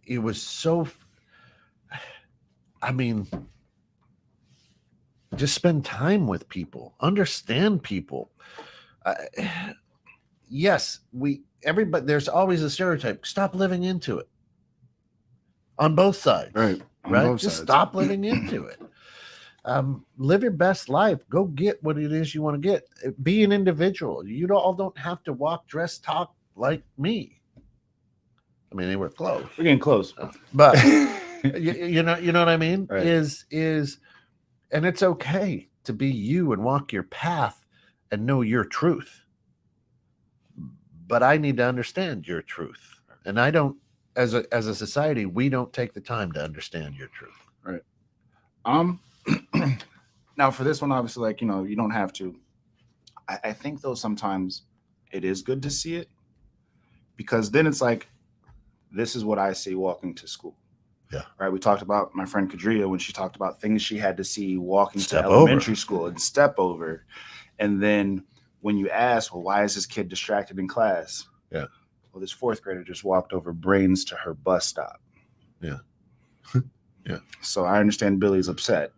It was so, just spend time with people, understand people. Yes, everybody, there's always a stereotype. Stop living into it on both sides. Right. Just stop living into it. Live your best life. Go get what it is you want to get. Be an individual. You all don't have to walk, dress, talk like me. I mean, they were close. We're getting close, but you know what I mean? Right. And it's okay to be you and walk your path and know your truth. But I need to understand your truth. And I don't, as a society, we don't take the time to understand your truth. Right. Now for this one, obviously, you don't have to. I think though sometimes it is good to see it, because then it's like, this is what I see walking to school. Yeah. Right. We talked about my friend Kadria when she talked about things she had to see walking to elementary school and step over. And then when you ask, well, why is this kid distracted in class? Yeah. Well, this fourth grader just walked over brains to her bus stop. Yeah. Yeah. So I understand Billy's upset.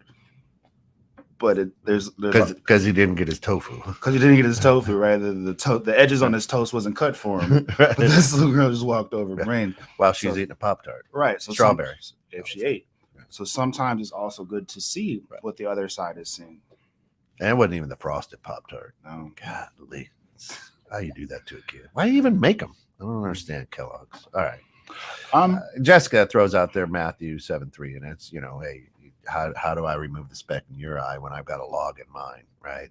But there's because he didn't get his tofu. Because he didn't get his tofu, right? The edges on his toast wasn't cut for him. Right. But this little girl just walked over brain while she's eating a Pop-Tart. Right. So strawberries. If she ate. Yeah. So sometimes it's also good to see what the other side is seeing. And it wasn't even the frosted Pop-Tart. No. Godly. How you do that to a kid? Why even make them? I don't understand Kellogg's. All right. Jessica throws out there Matthew 7:3, and it's, hey, how do I remove the speck in your eye when I've got a log in mine, right?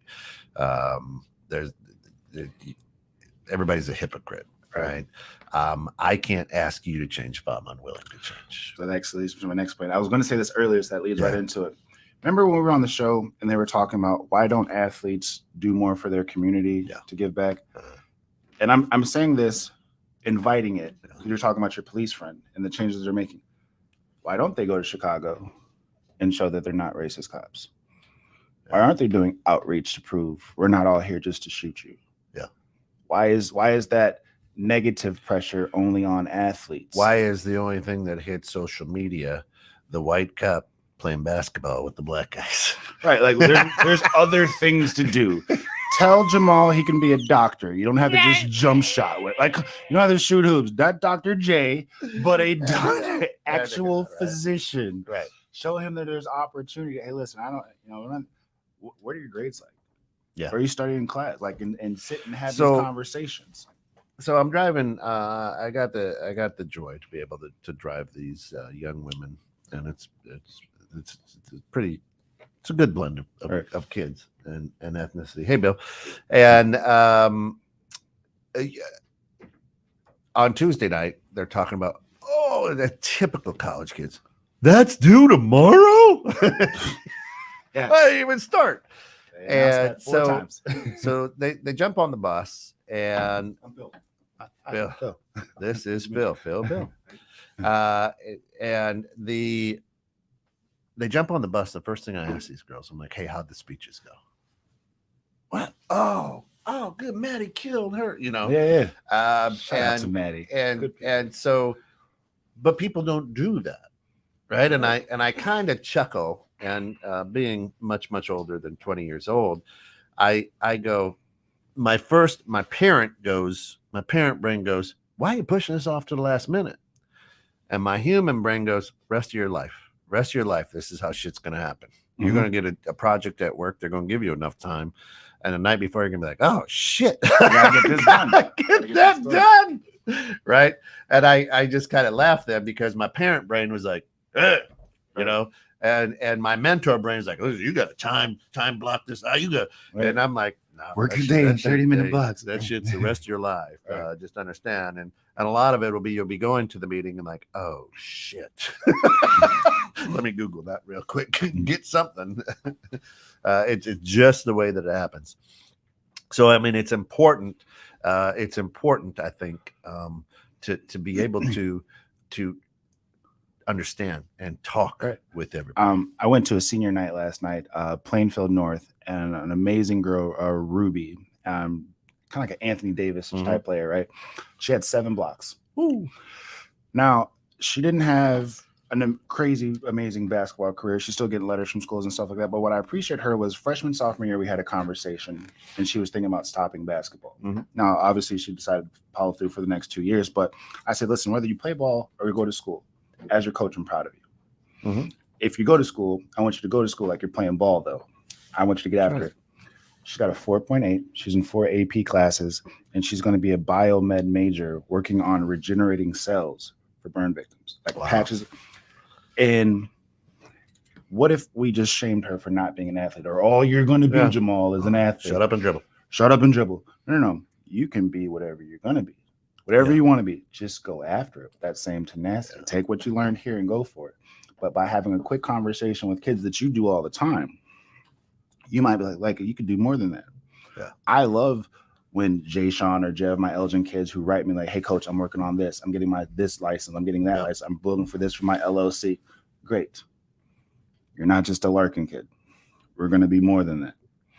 Everybody's a hypocrite, right? I can't ask you to change if I'm unwilling to change. So that actually leads to my next point. I was going to say this earlier, so that leads right into it. Remember when we were on the show and they were talking about why don't athletes do more for their community to give back? And I'm saying this, inviting it, because you're talking about your police friend and the changes they're making. Why don't they go to Chicago and show that they're not racist cops? Why aren't they doing outreach to prove we're not all here just to shoot you? Yeah. Why is that negative pressure only on athletes? Why is the only thing that hits social media the white cop playing basketball with the black guys? Right, like there's other things to do. Tell Jamal he can be a doctor. You don't have to just jump shot with, like, you don't have to shoot hoops. Not Dr. J, but actual physician. Right. Show him that there's opportunity. Hey, listen, I don't, what are your grades like? Yeah. Where are you studying in class? Like, and sit and have these conversations. So I'm driving. I got the joy to be able to drive these young women, and it's pretty. It's a good blend of kids and ethnicity. Hey, Bill. And on Tuesday night, they're talking about, the typical college kids. That's due tomorrow? Yeah. I didn't even start. And four times. So they jump on the bus, and I'm Bill. Bill. This is Phil. Bill. And they jump on the bus. The first thing I ask these girls, I'm like, hey, how'd the speeches go? What? Oh, good. Maddie killed her, Yeah. Shout out to and Maddie. and so, but people don't do that, right? And I kind of chuckle, and being much older than 20 years old, I go, my parent brain goes, why are you pushing this off to the last minute? And my human brain goes, rest of your life. This is how shit's going to happen. You're going to get a project at work. They're going to give you enough time. And the night before, you're going to be like, oh, shit. Gotta get this done. Get that done. Right. And I just kind of laughed then, because my parent brain was like, and my mentor brain is like, oh, you got to time block this. You got, and I'm like, no, work your day in 30-minute blocks. That shit's the rest of your life. Just understand. And a lot of it will be, you'll be going to the meeting and like, oh shit. Let me Google that real quick. Get something. It's just the way that it happens. So, I mean, it's important. I think, to be able to understand and talk with everybody. I went to a senior night last night, Plainfield North, and an amazing girl, Ruby, kind of like an Anthony Davis type player, right? She had 7 blocks. Ooh. Now, she didn't have a crazy, amazing basketball career. She's still getting letters from schools and stuff like that. But what I appreciate her was freshman, sophomore year, we had a conversation, and she was thinking about stopping basketball. Now, obviously, she decided to follow through for the next 2 years. But I said, listen, whether you play ball or you go to school, as your coach, I'm proud of you. If you go to school, I want you to go to school like you're playing ball, though. I want you to get after it. She's got a 4.8. She's in 4 AP classes, and she's going to be a biomed major working on regenerating cells for burn victims, like patches. And what if we just shamed her for not being an athlete, or all you're going to be, Jamal, is an athlete? Shut up and dribble. No. You can be whatever you're going to be. Whatever you want to be, just go after it with that same tenacity. Take what you learned here and go for it. But by having a quick conversation with kids that you do all the time, you might be like you could do more than that. Yeah. I love when Jay Sean or Jev, my Elgin kids, who write me like, hey, coach, I'm working on this. I'm getting this license. I'm getting that license. I'm building for this for my LLC. Great. You're not just a Larkin kid. We're going to be more than that.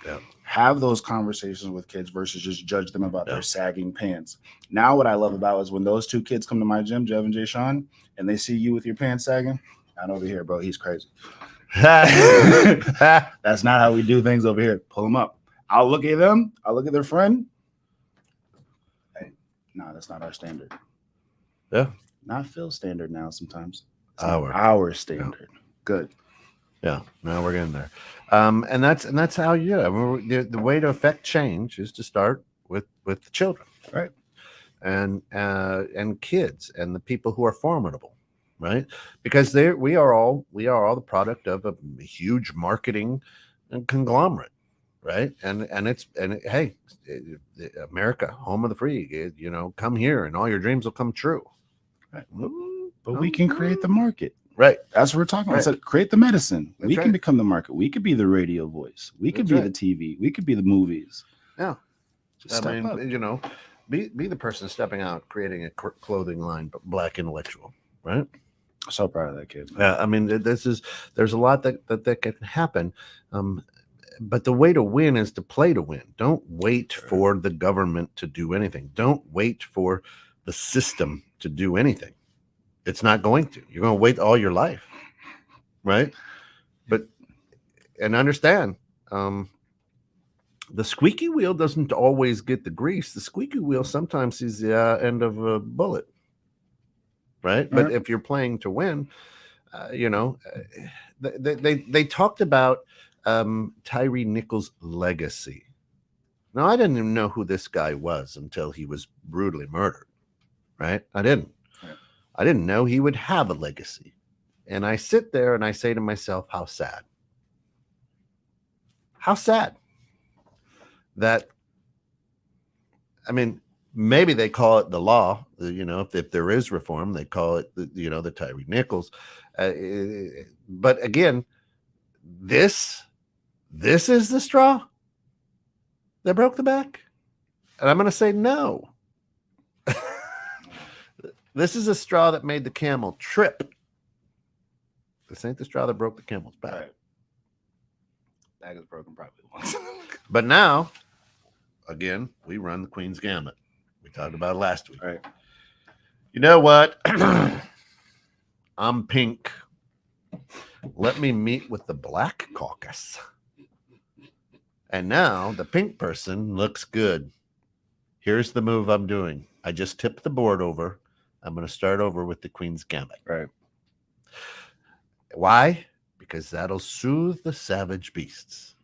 Yeah. Have those conversations with kids versus just judge them about their sagging pants. Now, what I love about is when those 2 kids come to my gym, Jev and Jay Sean, and they see you with your pants sagging, not over here, bro. He's crazy. That's not how we do things over here. Pull them up. I'll look at them. I'll look at their friend. Hey, no, that's not our standard. Yeah. Not Phil's standard now sometimes. It's our standard. Yeah. Good. Yeah, now we're getting there, and that's how you do it. The way to affect change is to start with the children, right, and kids and the people who are formidable, right? Because we are all the product of a huge marketing and conglomerate, right? And hey, America, home of the free, come here and all your dreams will come true, right? But we can create the market. Right. That's what we're talking about. Right. So create the medicine. That's we right. can become the market. We could be the radio voice. We could That's be right. the TV. We could be the movies. Yeah. Just step up. You know, be the person stepping out, creating a clothing line, but Black intellectual, right? So proud of that kid. Yeah, I mean, there's a lot that can happen, but the way to win is to play to win. Don't wait for the government to do anything. Don't wait for the system to do anything. It's not going to. You're going to wait all your life, right? But and understand, the squeaky wheel doesn't always get the grease. The squeaky wheel sometimes sees the end of a bullet, right? But if you're playing to win, you know, they talked about Tyree Nichols' legacy. Now, I didn't even know who this guy was until he was brutally murdered, right? I didn't. Right. I didn't know he would have a legacy. And I sit there and I say to myself, how sad. How sad that, I mean, maybe they call it the law, you know, if there is reform, they call it, the Tyree Nichols. But again, this is the straw that broke the back. And I'm going to say no. This is a straw that made the camel trip. This ain't the straw that broke the camel's back. Right. Back is broken probably once. But now, again, we run the Queen's Gambit. We talked about it last week. Right. You know what? I'm pink. Let me meet with the Black Caucus. And now the pink person looks good. Here's the move I'm doing. I just tipped the board over. I'm going to start over with the Queen's Gambit. Right. Why? Because that'll soothe the savage beasts.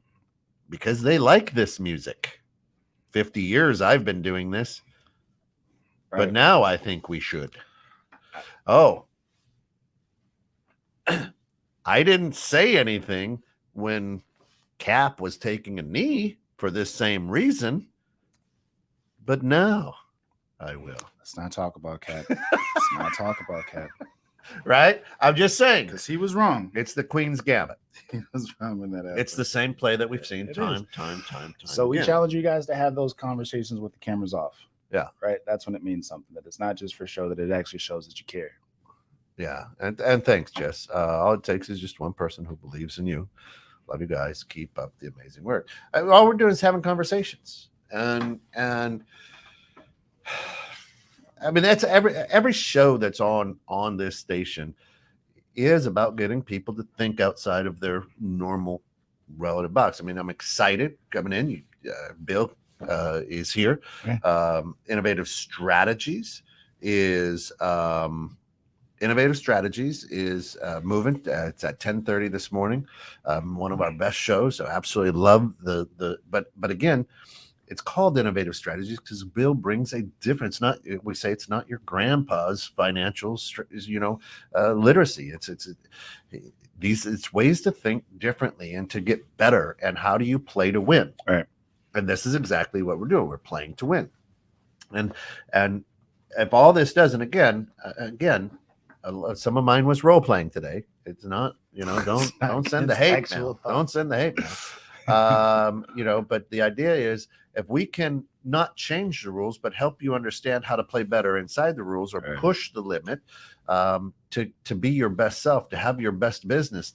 Because they like this music. 50 years I've been doing this. Right. But now I think we should. Oh. I didn't say anything when Cap was taking a knee for this same reason. But now I will. Let's not talk about Cap. Let's not talk about Cap. Right? I'm just saying. Because he was wrong. It's the Queen's Gambit. He was wrong with that effort. It's the same play that we've seen time. So we challenge you guys to have those conversations with the cameras off. Yeah. Right? That's when it means something. That it's not just for show, that it actually shows that you care. Yeah. And thanks, Jess. All it takes is just one person who believes in you. Love you guys. Keep up the amazing work. All we're doing is having conversations. And I mean, that's every show that's on this station is about getting people to think outside of their normal relative box. I mean, I'm excited coming in. Bill is here. Okay. Innovative Strategies is moving. It's at 10:30 this morning. One of our best shows. So absolutely love but again, it's called Innovative Strategies because Bill brings a difference. We say it's not your grandpa's financial, literacy. It's ways to think differently and to get better. And how do you play to win? Right. And this is exactly what we're doing. We're playing to win. And if all this does, and again, some of mine was role playing today. It's not, don't send the hate now. Don't send the hate now. But the idea is, if we can not change the rules, but help you understand how to play better inside the rules, or push the limit, to be your best self, to have your best business,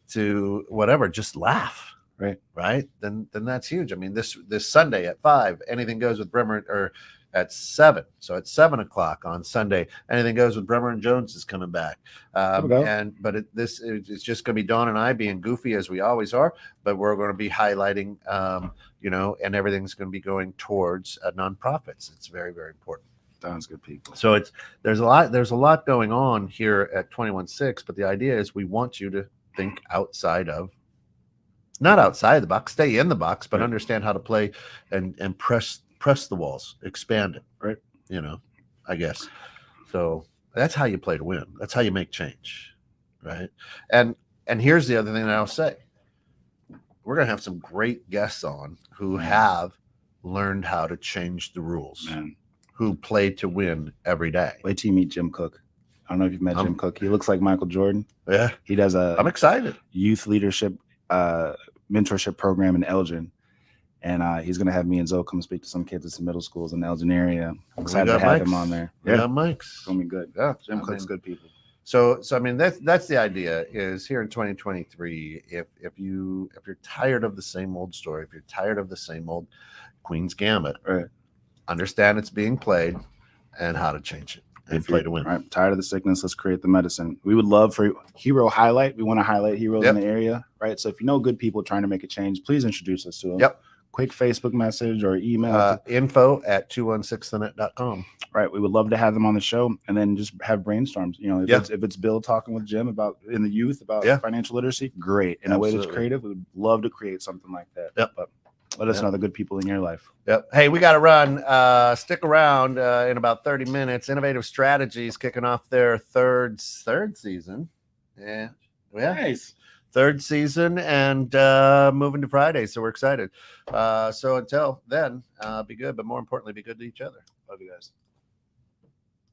to whatever, just laugh. Right. Then that's huge. I mean, this Sunday at 5, Anything Goes with Bremer, or at 7. So at 7 o'clock on Sunday, Anything Goes with Bremer and Jones is coming back. It's just going to be Dawn and I being goofy as we always are, but we're going to be highlighting, and everything's going to be going towards nonprofits. It's very, very important. Sounds good, people. So there's a lot going on here at 21.6, but the idea is we want you to think not outside the box, stay in the box, but understand how to play and press the walls, expand it, right? I guess. So that's how you play to win. That's how you make change, right? And here's the other thing that I'll say. We're going to have some great guests on who have learned how to change the rules, who play to win every day. Wait till you meet Jim Cook. I don't know if you've met Jim Cook. He looks like Michael Jordan. Yeah. He does I'm excited. Youth leadership mentorship program in Elgin. And he's going to have me and Zoe come speak to some kids at some middle schools in the Elgin area. I'm excited to have him on there. We got Mike's. It's going to be good. Yeah, Jim Cook's good people. So I mean, that's the idea. Is here in 2023, if you're tired of the same old story, if you're tired of the same old Queen's Gambit, right, understand it's being played and how to change it and play to win. Right, tired of the sickness, let's create the medicine. We would love for hero highlight. We want to highlight heroes in the area, right? So if you know good people trying to make a change, please introduce us to them. Yep. Quick Facebook message or email. info@216thenet.com. Right. We would love to have them on the show and then just have brainstorms. You know, if it's Bill talking with Jim about in the youth about financial literacy, great. In a way that's creative, we would love to create something like that. Yep. But let us know the good people in your life. Yep. Hey, we got to run. Stick around in about 30 minutes. Innovative Strategies kicking off their third season. Yeah. Nice. Third season and moving to Friday. So we're excited. So until then, be good, but more importantly, be good to each other. Love you guys.